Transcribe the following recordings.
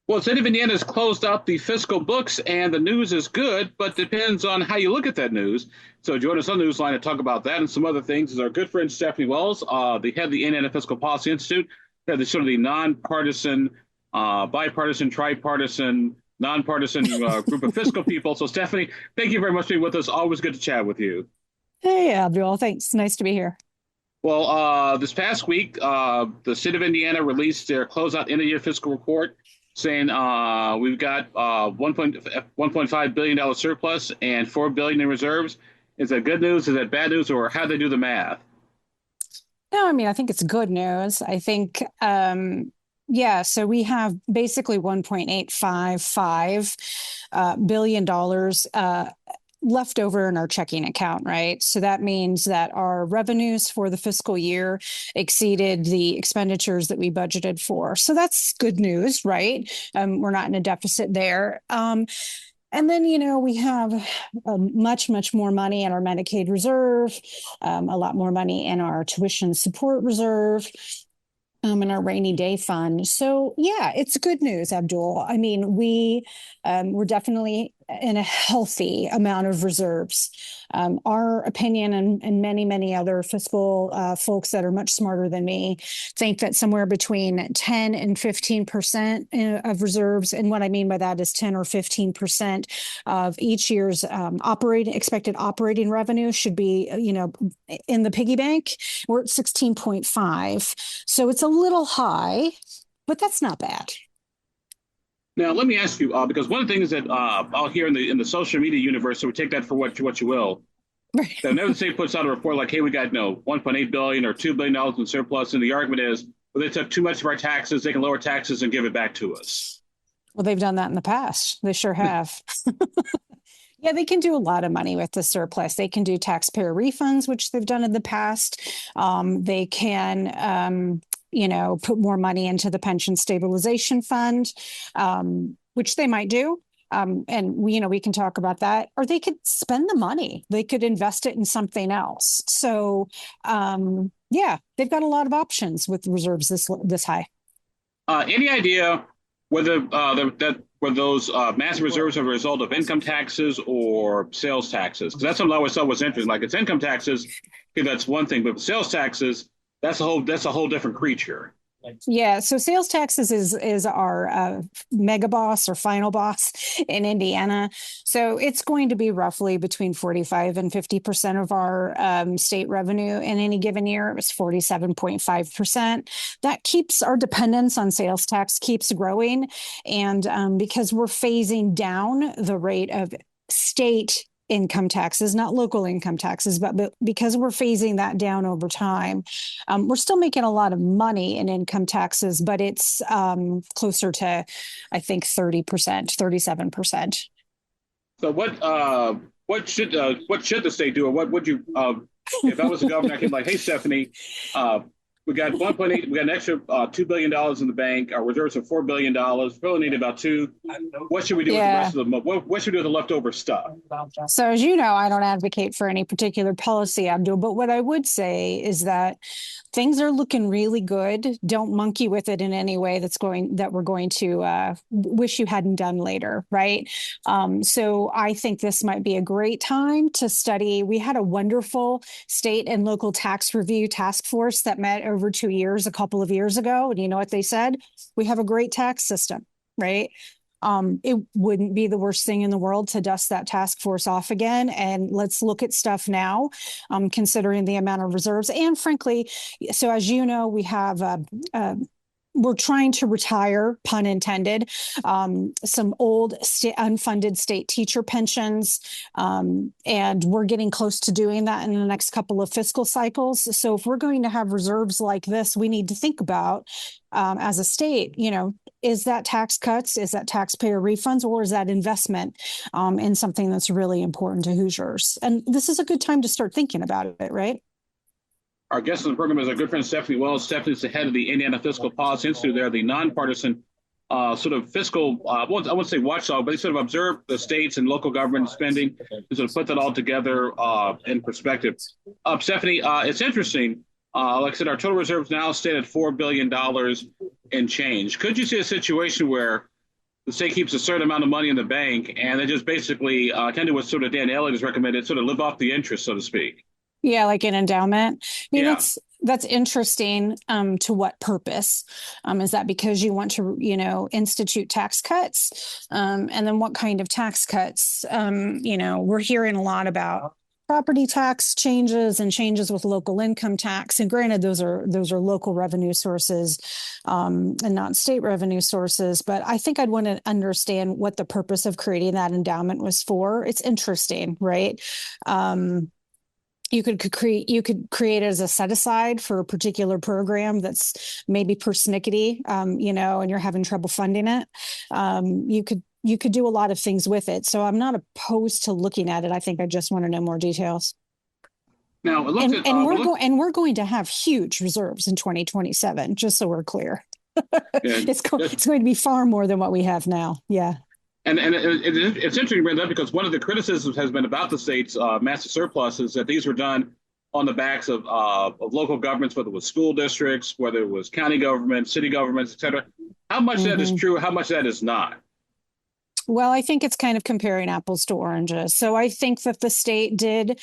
Well, State of Indiana has closed out the fiscal books, and the news is good, but depends on how you look at that news. So, join us on the Newsline to talk about that and some other things is our good friend Stephanie Wells, the head of the Indiana Fiscal Policy Institute, head of the sort of the nonpartisan, bipartisan, tripartisan, nonpartisan group of fiscal people. So, Stephanie, thank you very much for being with us. Always good to chat with you. Hey, Abdul. Thanks. Nice to be here. Well, this past week, the state of Indiana released their closeout end of year fiscal report saying we've got 1.5 billion dollar surplus and 4 billion in reserves. Is that good news? Is that bad news? Or how do they do the math? No, I mean, I think it's good news. I think, yeah, so we have basically $1.855 billion left over in our checking account, right? So that means that our revenues for the fiscal year exceeded the expenditures that we budgeted for. So that's good news, right? We're not in a deficit there. And then, we have much, much more money in our Medicaid reserve, a lot more money in our tuition support reserve, in our rainy day fund. So yeah, it's good news, Abdul. I mean, we're definitely in a healthy amount of reserves. Our opinion and many, many other fiscal folks that are much smarter than me think that somewhere between 10 and 15% of reserves. And what I mean by that is 10 or 15% of each year's expected operating revenue should be, in the piggy bank. We're at 16.5. So it's a little high, but that's not bad. Now, let me ask you, because one of the things that I'll hear in the social media universe, so we take that for what you will. Right. That whenever the state puts out a report like, "Hey, we got 1.8 billion or $2 billion in surplus," and the argument is, well, they took too much of our taxes, they can lower taxes and give it back to us. Well, they've done that in the past. They sure have. Yeah, they can do a lot of money with the surplus. They can do taxpayer refunds, which they've done in the past. They can, put more money into the pension stabilization fund, which they might do. And we can talk about that, or they could spend the money. They could invest it in something else. So, yeah, they've got a lot of options with reserves this high. Any idea whether were those massive reserves are a result of income taxes or sales taxes? Because that's something I always thought was interesting. Like it's income taxes, okay, that's one thing, but sales taxes, that's a whole different creature. Yeah, so sales taxes is our mega boss or final boss in Indiana. So it's going to be roughly between 45 and 50% of our state revenue in any given year. It was 47.5%. That keeps our dependence on sales tax keeps growing. And because we're phasing down the rate of state income taxes, not local income taxes, but because we're phasing that down over time, we're still making a lot of money in income taxes, but it's closer to, I think, 30%, 37%. So what should the state do, or what would you if I was the governor, I could like, hey Stephanie, we got 1.8, we got an extra $2 billion in the bank. Our reserves are $4 billion. We only need about two. What should we do with the rest of the what should we do with the leftover stuff? So as you know, I don't advocate for any particular policy, Abdul, but what I would say is that things are looking really good. Don't monkey with it in any way that we're going to wish you hadn't done later, right? So I think this might be a great time to study. We had a wonderful state and local tax review task force that met over 2 years, a couple of years ago. And you know what they said? We have a great tax system, right? It wouldn't be the worst thing in the world to dust that task force off again. And let's look at stuff now, considering the amount of reserves. And frankly, so as you know, we have we're trying to retire, pun intended, some old unfunded state teacher pensions. And we're getting close to doing that in the next couple of fiscal cycles. So if we're going to have reserves like this, we need to think about, as a state, is that tax cuts, is that taxpayer refunds, or is that investment in something that's really important to Hoosiers? And this is a good time to start thinking about it, right? Our guest on the program is our good friend Stephanie Wells. Stephanie is the head of the Indiana Fiscal Policy Institute. They're the nonpartisan sort of fiscal, I won't say watchdog, but they sort of observe the states and local government spending and sort of put that all together in perspective. Stephanie, it's interesting. Like I said, our total reserves now stand at $4 billion and change. Could you see a situation where the state keeps a certain amount of money in the bank, and they just basically kind of do what sort of Dan Elliott has recommended, sort of live off the interest, so to speak. Yeah, like an endowment. I mean, Yeah. that's interesting. To what purpose? Is that because you want to, institute tax cuts? And then what kind of tax cuts? We're hearing a lot about property tax changes and changes with local income tax. And granted, those are local revenue sources, and not state revenue sources. But I think I'd want to understand what the purpose of creating that endowment was for. It's interesting, right? You could create it as a set aside for a particular program that's maybe persnickety, and you're having trouble funding it. You could do a lot of things with it. So I'm not opposed to looking at it. I think I just want to know more details. Now it looks And at and we we're look going and we're going to have huge reserves in 2027, just so we're clear. and It's going to be far more than what we have now. Yeah. it's interesting to bring that up because one of the criticisms has been about the state's massive surpluses that these were done on the backs of local governments, whether it was school districts, whether it was county governments, city governments, et cetera. How much of that is hmm true? How much of that is not? Well, I think it's kind of comparing apples to oranges. So I think that the state did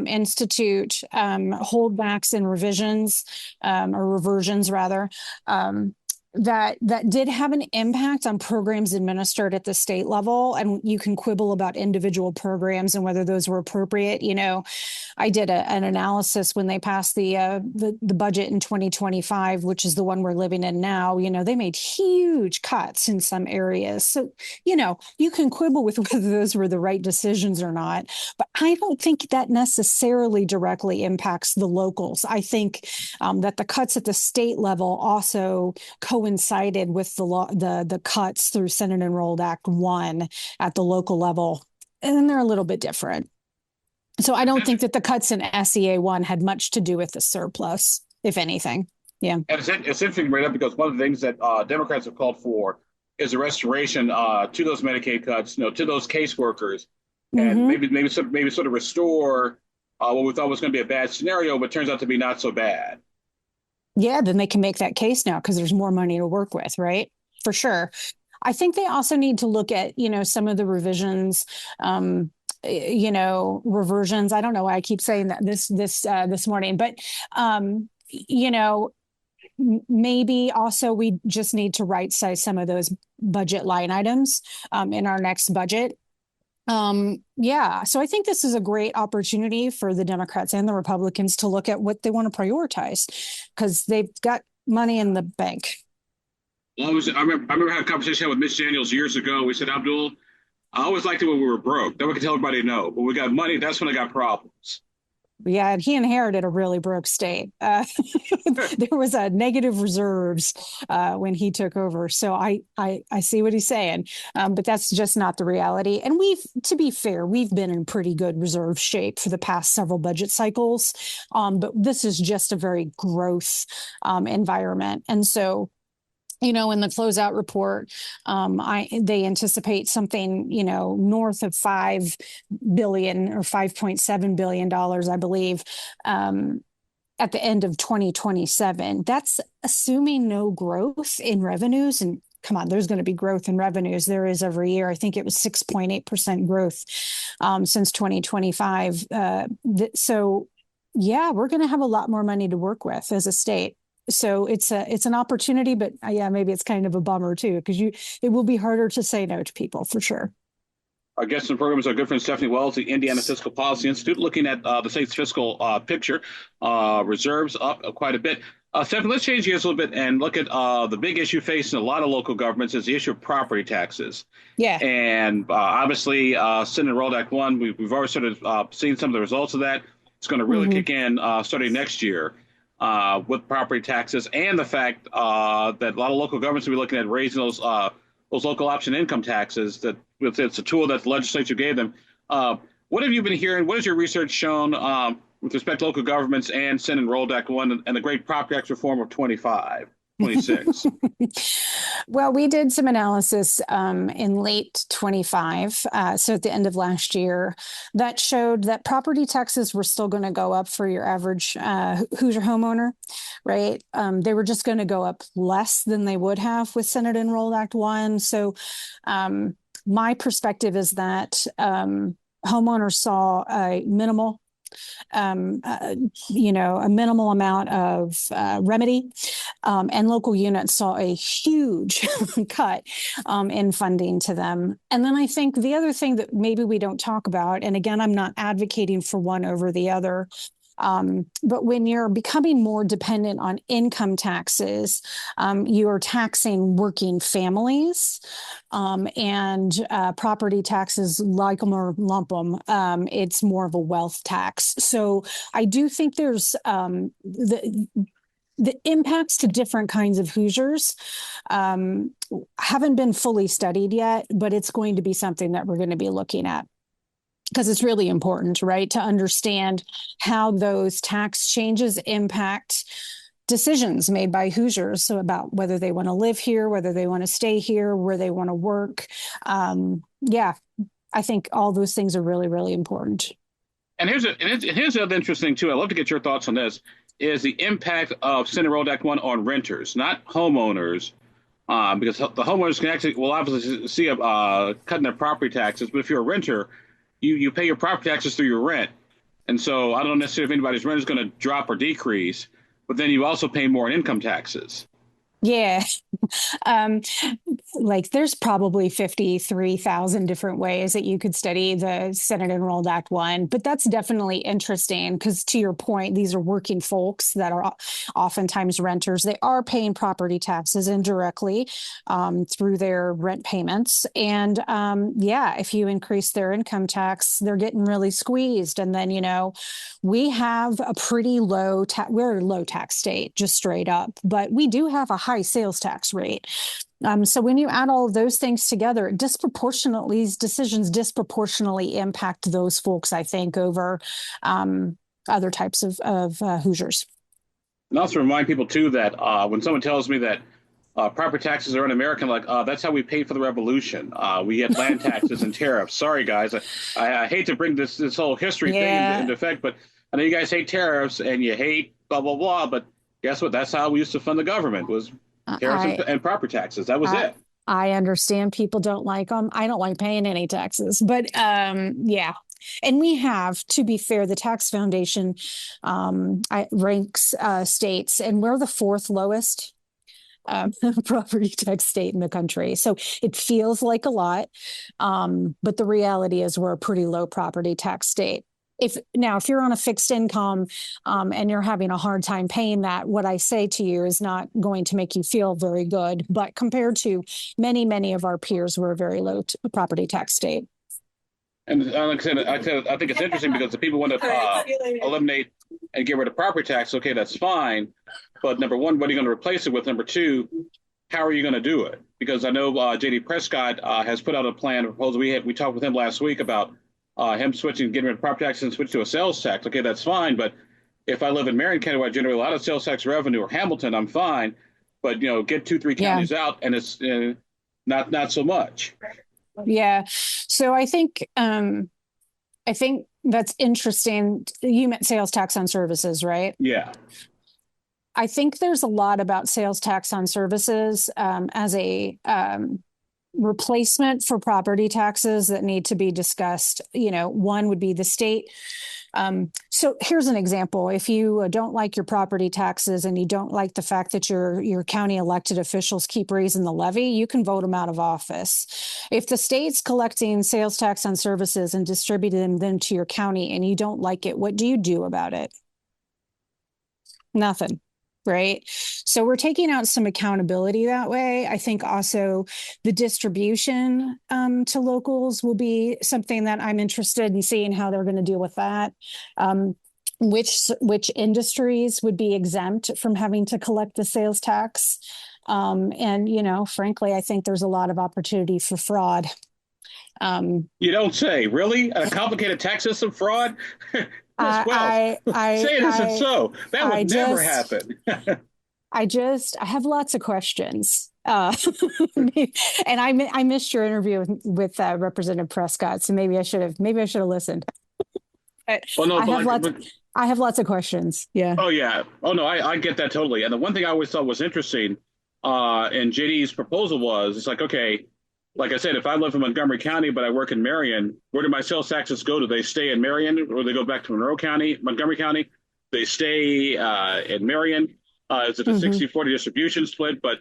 institute holdbacks and revisions, or reversions rather. That did have an impact on programs administered at the state level, and you can quibble about individual programs and whether those were appropriate. I did an analysis when they passed the budget in 2025, which is the one we're living in now. They made huge cuts in some areas. So, you can quibble with whether those were the right decisions or not, but I don't think that necessarily directly impacts the locals. I think that the cuts at the state level also coincided with the cuts through Senate Enrolled Act 1 at the local level, and they're a little bit different. So I don't think that the cuts in SEA 1 had much to do with the surplus, if anything. Yeah. And it's interesting to bring it up because one of the things that Democrats have called for is a restoration to those Medicaid cuts, to those caseworkers, and hmm maybe sort of restore what we thought was going to be a bad scenario, but turns out to be not so bad. Yeah, then they can make that case now because there's more money to work with, right? For sure. I think they also need to look at, some of the revisions, reversions. I don't know why I keep saying that this morning, but maybe also we just need to right size some of those budget line items in our next budget. Yeah, so I think this is a great opportunity for the Democrats and the Republicans to look at what they want to prioritize because they've got money in the bank. Well, I remember having a conversation with Mitch Daniels years ago. We said, Abdul, I always liked it when we were broke. Then we could tell everybody no. But we got money, that's when I got problems. Yeah, and he inherited a really broke state. There was a negative reserves when he took over. So I see what he's saying, but that's just not the reality. And to be fair, we've been in pretty good reserve shape for the past several budget cycles. But this is just a very growth environment, and so in the closeout report, they anticipate something, north of 5 billion or $5.7 billion, I believe, at the end of 2027. That's assuming no growth in revenues. And come on, there's going to be growth in revenues. There is every year. I think it was 6.8% growth since 2025. So, yeah, we're going to have a lot more money to work with as a state. So it's an opportunity, but yeah, maybe it's kind of a bummer too, because it will be harder to say no to people for sure. Our guest in the program is our good friend Stephanie Wells, the Indiana Fiscal Policy Institute, looking at the state's fiscal picture, reserves up quite a bit. Stephanie, let's change gears a little bit and look at the big issue facing a lot of local governments is the issue of property taxes. Yeah. And obviously, Senate Enrolled Act 1, we've already sort of seen some of the results of that. It's going to really kick in starting next year. With property taxes and the fact that a lot of local governments will be looking at raising those local option income taxes. That it's a tool that the legislature gave them. What have you been hearing? What has your research shown with respect to local governments and Senate Enrolled Act 1 and the great property tax reform of 25? 26. Well, we did some analysis in late 25, so at the end of last year, that showed that property taxes were still going to go up for your average Hoosier homeowner, right? They were just going to go up less than they would have with Senate Enrolled Act 1. So my perspective is that homeowners saw a minimal a minimal amount of remedy, and local units saw a huge cut in funding to them. And then I think the other thing that maybe we don't talk about, and again, I'm not advocating for one over the other, but when you're becoming more dependent on income taxes, you are taxing working families, and property taxes, like them or lump them. It's more of a wealth tax. So I do think there's the impacts to different kinds of Hoosiers haven't been fully studied yet, but it's going to be something that we're going to be looking at, because it's really important, right, to understand how those tax changes impact decisions made by Hoosiers. So about whether they want to live here, whether they want to stay here, where they want to work. Yeah, I think all those things are really, really important. And here's the other interesting too. I'd love to get your thoughts on this. Is the impact of Senate Enrolled Act 1 on renters, not homeowners, because the homeowners can actually will obviously see a cutting their property taxes. But if you're a renter, you pay your property taxes through your rent. And so I don't necessarily if anybody's rent is going to drop or decrease, but then you also pay more in income taxes. Yeah. Um, like there's probably 53,000 different ways that you could study the Senate Enrolled Act 1, but that's definitely interesting because to your point, these are working folks that are oftentimes renters. They are paying property taxes indirectly through their rent payments. And yeah, if you increase their income tax, they're getting really squeezed. And then, we have a pretty low tax, we're a low tax state, just straight up, but we do have a high sales tax rate. So when you add all of those things together, these decisions disproportionately impact those folks, I think, over other types of Hoosiers. And also remind people too that when someone tells me that property taxes are un-American, like that's how we paid for the revolution. We had land taxes and tariffs. Sorry, guys, I hate to bring this whole history thing into effect, but I know you guys hate tariffs and you hate blah blah blah. But guess what? That's how we used to fund the government was tariffs and property taxes. That was it. I understand people don't like them. I don't like paying any taxes, but yeah. And we have, to be fair, the Tax Foundation ranks states, and we're the fourth lowest property tax state in the country. So it feels like a lot, but the reality is we're a pretty low property tax state. If you're on a fixed income and you're having a hard time paying that, what I say to you is not going to make you feel very good. But compared to many, many of our peers, we're a very low property tax state. And like I said, I think it's interesting because the people want to eliminate and get rid of property tax. Okay, that's fine. But number one, what are you going to replace it with? Number two, how are you going to do it? Because I know J.D. Prescott has put out a plan, a proposal. We talked with him last week about him getting rid of property taxes and switch to a sales tax. Okay, that's fine. But if I live in Marion County where I generate a lot of sales tax revenue, or Hamilton, I'm fine. But get 2-3 counties out, and it's not so much. Yeah. So I think that's interesting. You meant sales tax on services, right? Yeah. I think there's a lot about sales tax on services as a replacement for property taxes that need to be discussed. One would be the state. So here's an example. If you don't like your property taxes and you don't like the fact that your county elected officials keep raising the levy, you can vote them out of office. If the state's collecting sales tax on services and distributing them to your county and you don't like it, what do you do about it? Nothing. Right. So we're taking out some accountability that way. I think also the distribution to locals will be something that I'm interested in seeing how they're going to deal with that. Which industries would be exempt from having to collect the sales tax. And, frankly, I think there's a lot of opportunity for fraud. You don't say. Really? A complicated tax system fraud? Say it isn't so. That would never happen. I have lots of questions. And I missed your interview with Representative Prescott, so maybe I should have listened. But Well, no, I but have like, lots but, I have lots of questions. Yeah. oh yeah, oh no, I get that totally. And the one thing I always thought was interesting, in JD's proposal was, it's like, okay, like I said, if I live in Montgomery County but I work in Marion, where do my sales taxes go? Do they stay in Marion, or they go back to Monroe County, Montgomery County? They stay in Marion. Is it a Hmm. 60-40 distribution split? But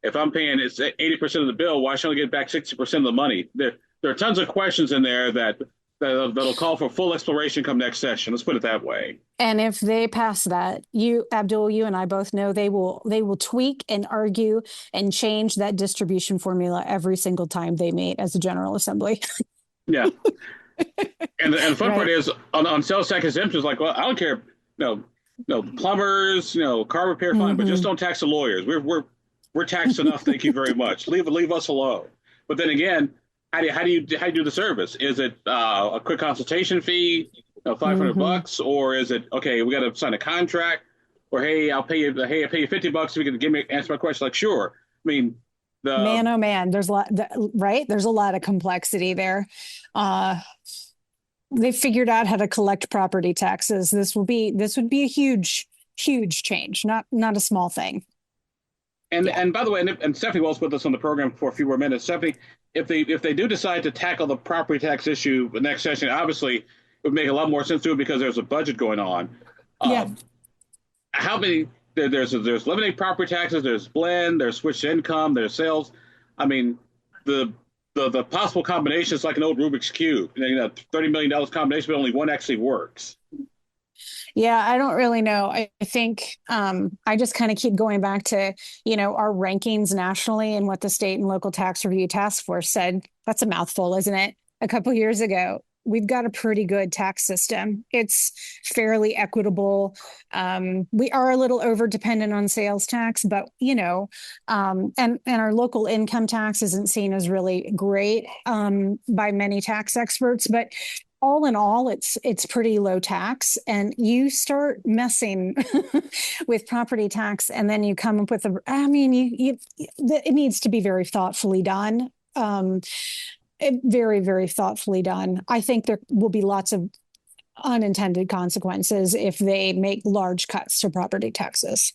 if I'm paying it's 80% of the bill, why should I get back 60% of the money? There are tons of questions in there that'll call for full exploration come next session. Let's put it that way. And if they pass that, Abdul, you and I both know they will tweak and argue and change that distribution formula every single time they meet as a General Assembly. Yeah. And the fun part Right. is on sales tax exemptions, like, well, I don't care, no, no plumbers, car repair, fine, but just Hmm. don't tax the lawyers. We're taxed enough. Thank you very much. Leave us alone. But then again, how do you do the service? Is it a quick consultation fee, 500 Hmm. bucks, or is it okay? We got to sign a contract, or hey, I'll pay you $50 if you can answer my question. Like, sure. I mean, the Man, oh man, there's a lot, right? There's a lot of complexity there. Uh, they figured out how to collect property taxes. This would be a huge change, not a small thing. Yeah. And by the way, and Stephanie Wells with us on the program for a few more minutes. Stephanie, if they do decide to tackle the property tax issue the next session, obviously it would make a lot more sense to it because there's a budget going on. Yeah. Um, how many there's limited property taxes, there's blend, there's switched income, there's sales. I mean, the the possible combination is like an old Rubik's cube. $30 million combination, but only one actually works. Yeah, I don't really know. I think I just kind of keep going back to, our rankings nationally and what the state and local tax review task force said. That's a mouthful, isn't it? A couple years ago, we've got a pretty good tax system. It's fairly equitable. We are a little over dependent on sales tax, but and our local income tax isn't seen as really great by many tax experts, but all in all, it's pretty low tax, and you start messing with property tax, and then you come up with I mean, it needs to be very thoughtfully done. Very, very thoughtfully done. I think there will be lots of unintended consequences if they make large cuts to property taxes.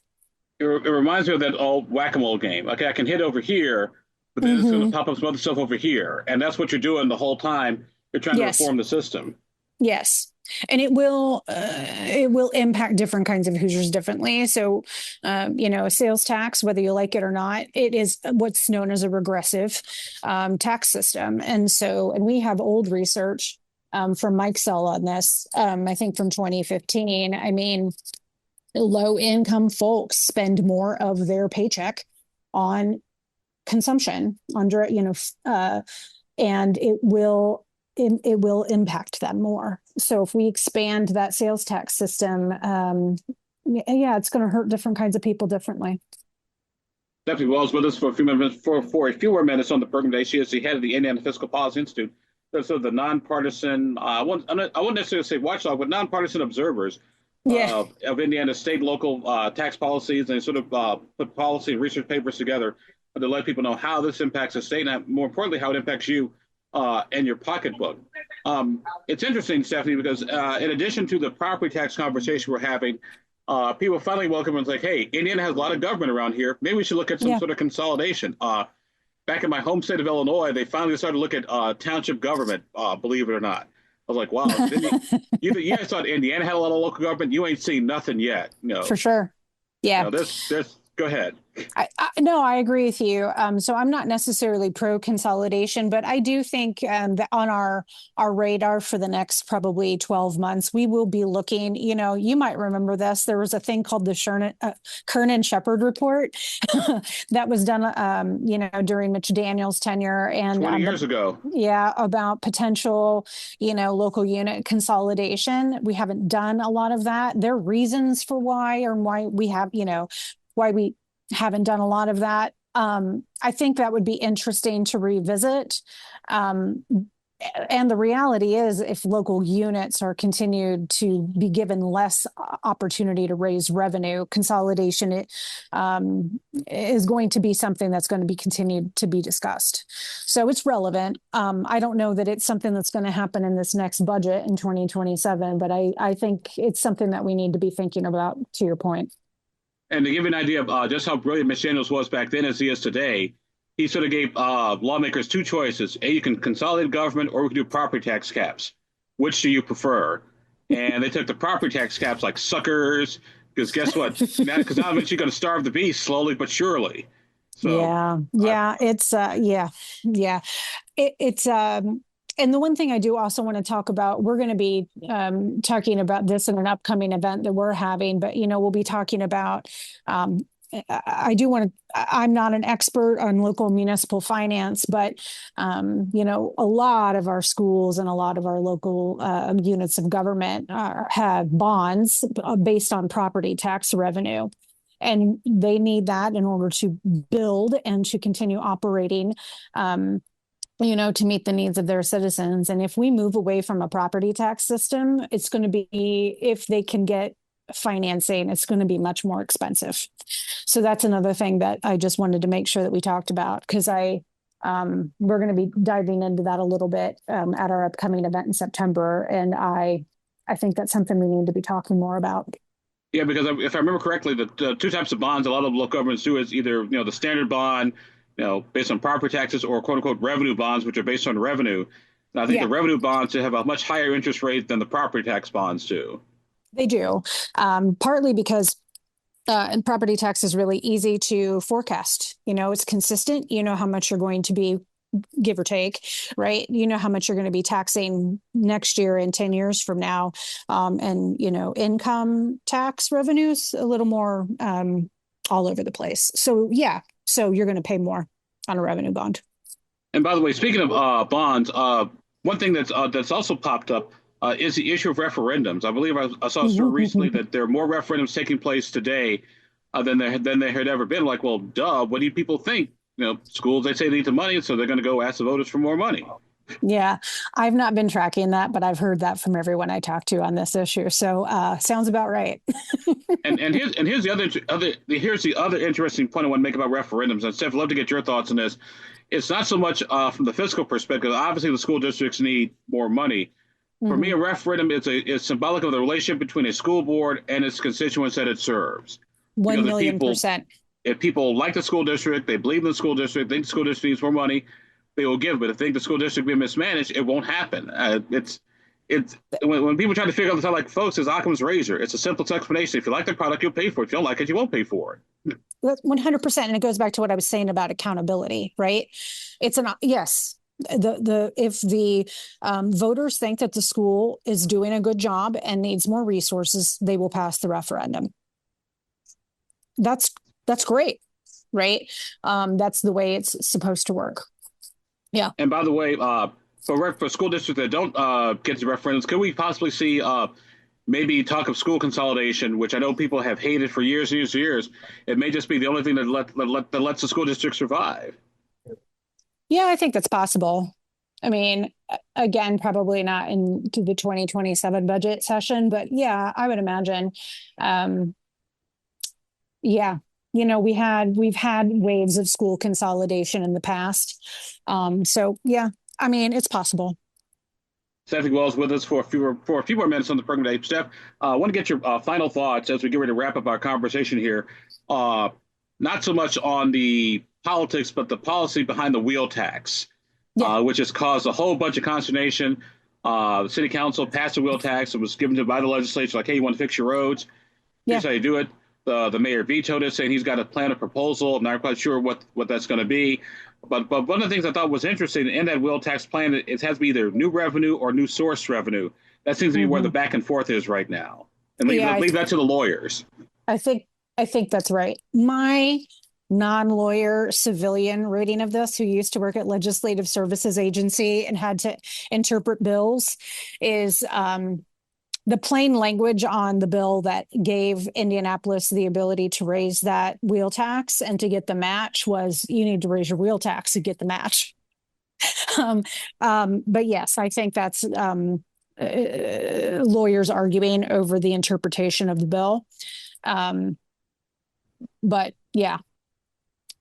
It reminds me of that old whack-a-mole game. Okay, I can hit over here, but then it's going to Hmm. pop up some other stuff over here, and that's what you're doing the whole time. You're trying to Yes. reform the system. Yes. And it will impact different kinds of Hoosiers differently. So, a sales tax, whether you like it or not, it is what's known as a regressive tax system. And we have old research from Mike Sell on this. I think from 2015. I mean, low income folks spend more of their paycheck on consumption, and it will impact them more. So if we expand that sales tax system, yeah, it's going to hurt different kinds of people differently. Stephanie Wells with us for a few minutes for a few more minutes on the program today. She is the head of the Indiana Fiscal Policy Institute. So the nonpartisan, I won't necessarily say watchdog, but nonpartisan observers Yeah. of Indiana state, local tax policies, and sort of put policy and research papers together to let people know how this impacts the state, and more importantly, how it impacts you and your pocketbook. It's interesting, Stephanie, because in addition to the property tax conversation we're having, people finally welcome and like, hey, Indiana has a lot of government around here. Maybe we should look at some Yeah. sort of consolidation. Back in my home state of Illinois, they finally started to look at township government, believe it or not. I was like, wow, you guys thought Indiana had a lot of local government. You ain't seen nothing yet. For sure. Yeah. Go ahead. No, I agree with you. So I'm not necessarily pro consolidation, but I do think that on our radar for the next probably 12 months, we will be looking. You might remember this. There was a thing called the Kernan Shepherd report that was done, during Mitch Daniels' tenure, and 20 years ago. yeah, about potential, local unit consolidation. We haven't done a lot of that. There are reasons for why we have, why we haven't done a lot of that. I think that would be interesting to revisit. And the reality is, if local units are continued to be given less opportunity to raise revenue, consolidation is going to be something that's going to be continued to be discussed. So it's relevant. I don't know that it's something that's going to happen in this next budget in 2027, but I think it's something that we need to be thinking about, to your point. And to give you an idea of just how brilliant Mitch Daniels was back then as he is today, he sort of gave lawmakers two choices. A, you can consolidate government, or we can do property tax caps. Which do you prefer? And they took the property tax caps like suckers, because guess what? Because now eventually you're going to starve the beast slowly but surely. So, Yeah. It's and the one thing I do also want to talk about, we're going to be talking about this in an upcoming event that we're having, but we'll be talking about. I do want to. I'm not an expert on local municipal finance, but a lot of our schools and a lot of our local units of government have bonds based on property tax revenue. And they need that in order to build and to continue operating, to meet the needs of their citizens. And if we move away from a property tax system, it's going to be, if they can get financing, it's going to be much more expensive. So that's another thing that I just wanted to make sure that we talked about, because we're going to be diving into that a little bit at our upcoming event in September. And I think that's something we need to be talking more about. Yeah, because if I remember correctly, the two types of bonds a lot of local governments do is either the standard bond, based on property taxes, or quote unquote revenue bonds, which are based on revenue. And I think the revenue bonds have a much higher interest rate than the property tax bonds do. They do, partly because and property tax is really easy to forecast. It's consistent. You know how much you're going to be, give or take, right? You know how much you're going to be taxing next year and 10 years from now. And, income tax revenues a little more all over the place. So, yeah. So you're going to pay more on a revenue bond. And by the way, speaking of bonds, one thing that's also popped up is the issue of referendums. I believe I saw a story recently that there are more referendums taking place today than there had ever been. Like, well, duh, what do people think? Schools, they say they need the money, so they're going to go ask the voters for more money. Yeah, I've not been tracking that, but I've heard that from everyone I talk to on this issue. So sounds about right. and here's the other interesting point I want to make about referendums. And Steph, I'd love to get your thoughts on this. It's not so much from the fiscal perspective. Obviously, the school districts need more money. For me, a referendum is symbolic of the relationship between a school board and its constituents that it serves. 1,000,000%. If people like the school district, they believe in the school district, think the school district needs more money, they will give. But if they think the school district being mismanaged, it won't happen. It's when people try to figure out this out, like, folks, it's Occam's razor. It's a simple explanation. If you like the product, you'll pay for it. If you don't like it, you won't pay for it. 100%. And it goes back to what I was saying about accountability, right? Yes. If the voters think that the school is doing a good job and needs more resources, they will pass the referendum. That's great, right? That's the way it's supposed to work. Yeah. And by the way, for school districts that don't get to referendums, could we possibly see maybe talk of school consolidation, which I know people have hated for years and years and years? It may just be the only thing that lets the school district survive. Yeah, I think that's possible. I mean, again, probably not into the 2027 budget session, but yeah, I would imagine. Yeah, we've had waves of school consolidation in the past. So yeah, I mean, it's possible. Stephanie Wells with us for a few more minutes on the program today. Steph, I want to get your final thoughts as we get ready to wrap up our conversation here. Not so much on the politics, but the policy behind the wheel tax, which has caused a whole bunch of consternation. The city council passed a wheel tax. It was given to by the legislature, like, hey, you want to fix your roads? Here's how you do it. The mayor vetoed it, saying he's got a plan, a proposal. I'm not quite sure what that's going to be. But one of the things I thought was interesting in that wheel tax plan, it has to be either new revenue or new source revenue. That seems to be where the back and forth is right now. And leave that to the lawyers. I think that's right. My non-lawyer civilian reading of this, who used to work at Legislative Services Agency and had to interpret bills, is the plain language on the bill that gave Indianapolis the ability to raise that wheel tax and to get the match was, you need to raise your wheel tax to get the match. um, but yes, I think that's lawyers arguing over the interpretation of the bill. Um, but yeah,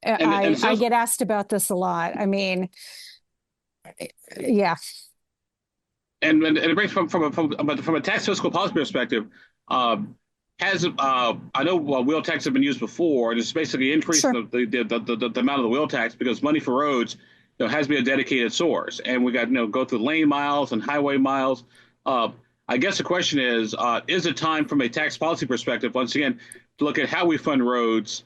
And I so get asked about this a lot. I mean, yeah, and it brings from a tax fiscal policy perspective, um, has I know wheel tax have been used before, and it's basically increasing sure. the amount of the wheel tax because money for roads, has to be a dedicated source, and we got go through lane miles and highway miles. Uh, I guess the question is it time from a tax policy perspective once again to look at how we fund roads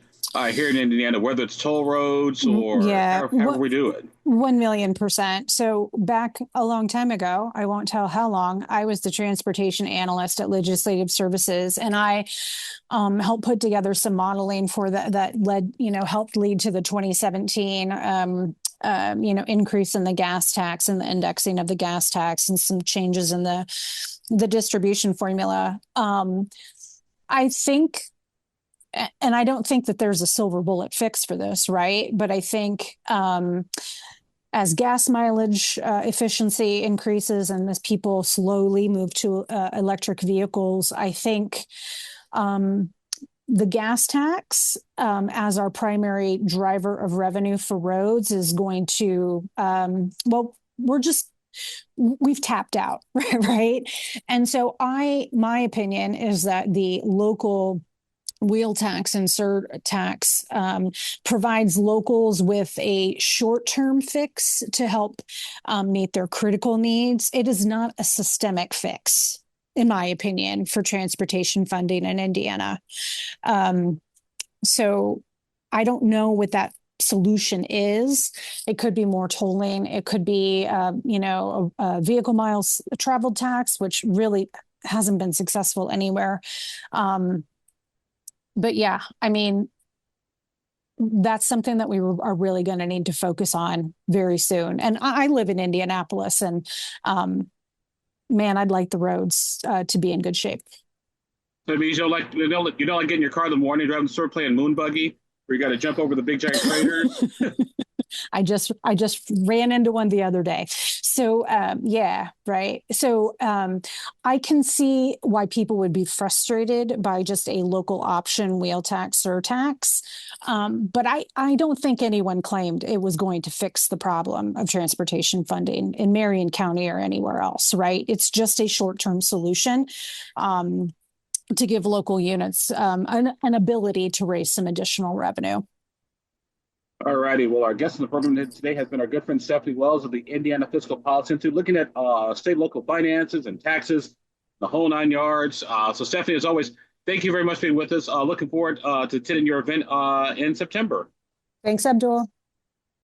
here in Indiana, whether it's toll roads or Yeah, however we do it? 1,000,000%. So back a long time ago, I won't tell how long, I was the transportation analyst at Legislative Services, and I helped put together some modeling for that led, helped lead to the 2017 increase in the gas tax and the indexing of the gas tax and some changes in the distribution formula. I think, and I don't think that there's a silver bullet fix for this, right? But I think as gas mileage efficiency increases and as people slowly move to electric vehicles, I think the gas tax as our primary driver of revenue for roads is going to, we've tapped out, right? And so my opinion is that the local wheel tax and surtax provides locals with a short-term fix to help meet their critical needs. It is not a systemic fix, in my opinion, for transportation funding in Indiana. So I don't know what that solution is. It could be more tolling. It could be, a vehicle miles traveled tax, which really hasn't been successful anywhere. But yeah, I mean, that's something that we are really going to need to focus on very soon. And I live in Indianapolis, and man, I'd like the roads to be in good shape. So it means you don't like getting in your car in the morning, driving the store, playing moon buggy, where you got to jump over the big giant craters. I just ran into one the other day. So yeah, right. So I can see why people would be frustrated by just a local option wheel tax surtax. But I don't think anyone claimed it was going to fix the problem of transportation funding in Marion County or anywhere else, right? It's just a short-term solution to give local units an ability to raise some additional revenue. All righty. Well, our guest in the program today has been our good friend Stephanie Wells of the Indiana Fiscal Policy Institute, looking at state local finances and taxes, the whole nine yards. So, Stephanie, as always, thank you very much for being with us. Looking forward to attending your event in September. Thanks, Abdul.